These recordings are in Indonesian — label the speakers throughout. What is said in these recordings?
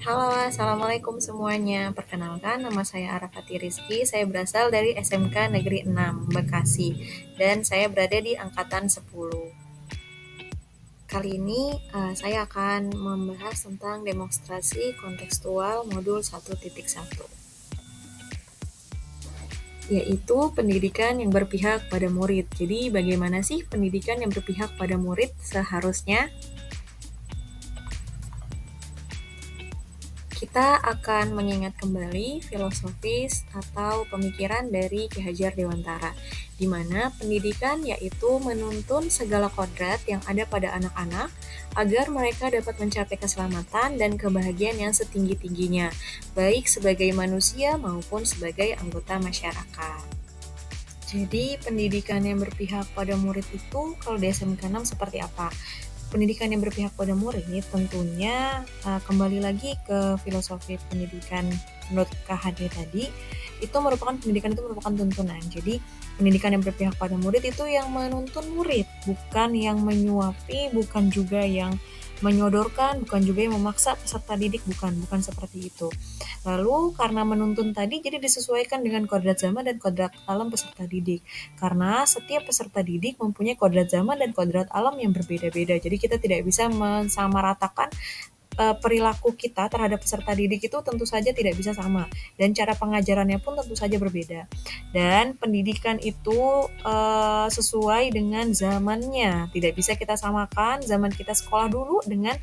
Speaker 1: Halo, Assalamualaikum semuanya. Perkenalkan, nama saya Arafati Rizky. Saya berasal dari SMK Negeri 6, Bekasi. Dan saya berada di angkatan 10. Kali ini saya akan membahas tentang demonstrasi kontekstual modul 1.1, yaitu pendidikan yang berpihak pada murid. Jadi, bagaimana sih pendidikan yang berpihak pada murid seharusnya? Kita akan mengingat kembali filosofis atau pemikiran dari Ki Hajar Dewantara, di mana pendidikan yaitu menuntun segala kodrat yang ada pada anak-anak agar mereka dapat mencapai keselamatan dan kebahagiaan yang setinggi-tingginya, baik sebagai manusia maupun sebagai anggota masyarakat. Jadi, pendidikan yang berpihak pada murid itu kalau di SMK 6 seperti apa? Pendidikan yang berpihak pada murid tentunya kembali lagi ke filosofi pendidikan menurut KHD tadi, itu merupakan pendidikan itu merupakan tuntunan. Jadi, pendidikan yang berpihak pada murid itu yang menuntun murid, bukan yang menyuapi, bukan juga yang menyodorkan, bukan juga yang memaksa peserta didik, bukan seperti itu. Lalu karena menuntun tadi jadi disesuaikan dengan kodrat zaman dan kodrat alam peserta didik. Karena setiap peserta didik mempunyai kodrat zaman dan kodrat alam yang berbeda-beda. Jadi kita tidak bisa mensamaratakan perilaku kita terhadap peserta didik itu tentu saja tidak bisa sama, dan cara pengajarannya pun tentu saja berbeda. Dan pendidikan itu sesuai dengan zamannya, tidak bisa kita samakan zaman kita sekolah dulu dengan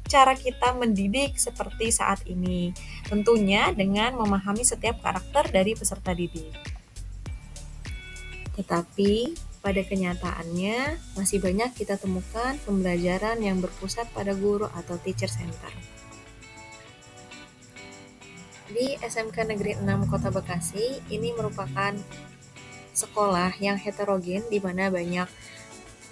Speaker 1: cara kita mendidik seperti saat ini, tentunya dengan memahami setiap karakter dari peserta didik. Tetapi pada kenyataannya masih banyak kita temukan pembelajaran yang berpusat pada guru atau teacher center. Di SMK Negeri 6 Kota Bekasi, ini merupakan sekolah yang heterogen di mana banyak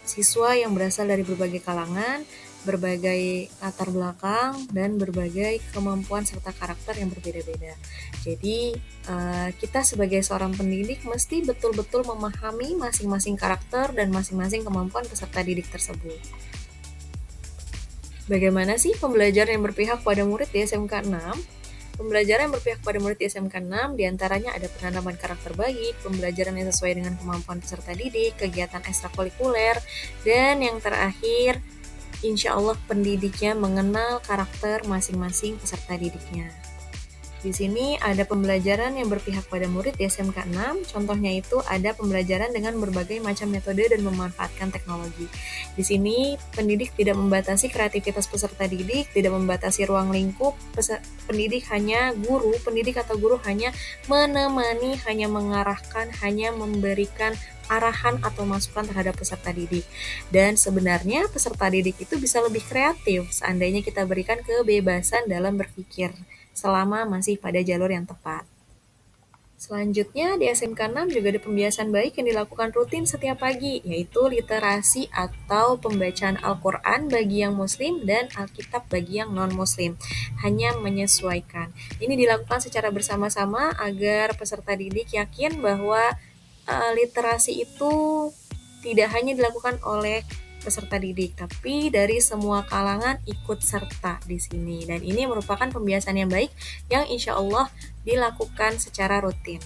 Speaker 1: siswa yang berasal dari berbagai kalangan, berbagai latar belakang, dan berbagai kemampuan serta karakter yang berbeda-beda. Jadi, kita sebagai seorang pendidik mesti betul-betul memahami masing-masing karakter dan masing-masing kemampuan peserta didik tersebut. Bagaimana sih pembelajaran yang berpihak pada murid di SMK 6? Pembelajaran yang berpihak pada murid di SMK 6 diantaranya ada penanaman karakter baik, pembelajaran yang sesuai dengan kemampuan peserta didik, kegiatan ekstrakurikuler, dan yang terakhir, insya Allah pendidiknya mengenal karakter masing-masing peserta didiknya. Di sini ada pembelajaran yang berpihak pada murid di SMK 6, contohnya itu ada pembelajaran dengan berbagai macam metode dan memanfaatkan teknologi. Di sini pendidik tidak membatasi kreativitas peserta didik, tidak membatasi ruang lingkup, pendidik atau guru hanya menemani, hanya mengarahkan, hanya memberikan arahan atau masukan terhadap peserta didik. Dan sebenarnya peserta didik itu bisa lebih kreatif seandainya kita berikan kebebasan dalam berpikir, selama masih pada jalur yang tepat. Selanjutnya di SMK 6 juga ada pembiasan baik yang dilakukan rutin setiap pagi, yaitu literasi atau pembacaan Al-Quran bagi yang muslim dan Alkitab bagi yang non-muslim, hanya menyesuaikan. Ini dilakukan secara bersama-sama agar peserta didik yakin bahwa literasi itu tidak hanya dilakukan oleh peserta didik, tapi dari semua kalangan ikut serta di sini. Dan ini merupakan pembiasaan yang baik yang insya Allah dilakukan secara rutin.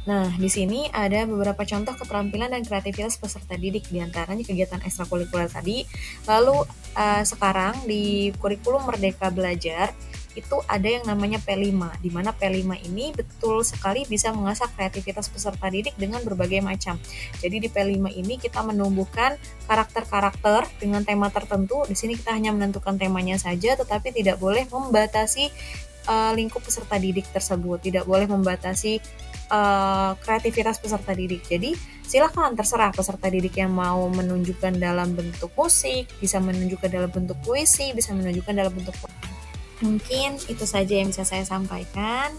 Speaker 1: Nah, di sini ada beberapa contoh keterampilan dan kreativitas peserta didik, diantaranya kegiatan ekstrakurikuler tadi. Lalu sekarang di kurikulum Merdeka Belajar, itu ada yang namanya P5, di mana P5 ini betul sekali bisa mengasah kreativitas peserta didik dengan berbagai macam. Jadi di P5 ini kita menumbuhkan karakter-karakter dengan tema tertentu. Di sini kita hanya menentukan temanya saja, tetapi tidak boleh membatasi lingkup peserta didik tersebut, tidak boleh membatasi kreativitas peserta didik. Jadi silakan, terserah peserta didik yang mau menunjukkan dalam bentuk musik, bisa menunjukkan dalam bentuk puisi, bisa menunjukkan dalam bentuk Mungkin itu saja yang bisa saya sampaikan.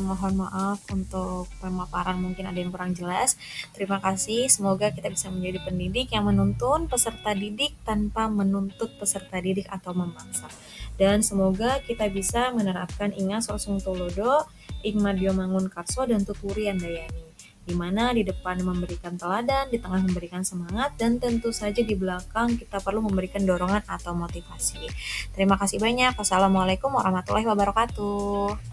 Speaker 1: Mohon maaf untuk pemaparan mungkin ada yang kurang jelas. Terima kasih. Semoga kita bisa menjadi pendidik yang menuntun peserta didik tanpa menuntut peserta didik atau memaksa. Dan semoga kita bisa menerapkan Inga Sosung Tulodo, Igmadyo Mangun Karso, dan Tuturi Andayani. di mana di depan memberikan teladan, di tengah memberikan semangat, dan tentu saja di belakang kita perlu memberikan dorongan atau motivasi. Terima kasih banyak. Wassalamualaikum warahmatullahi wabarakatuh.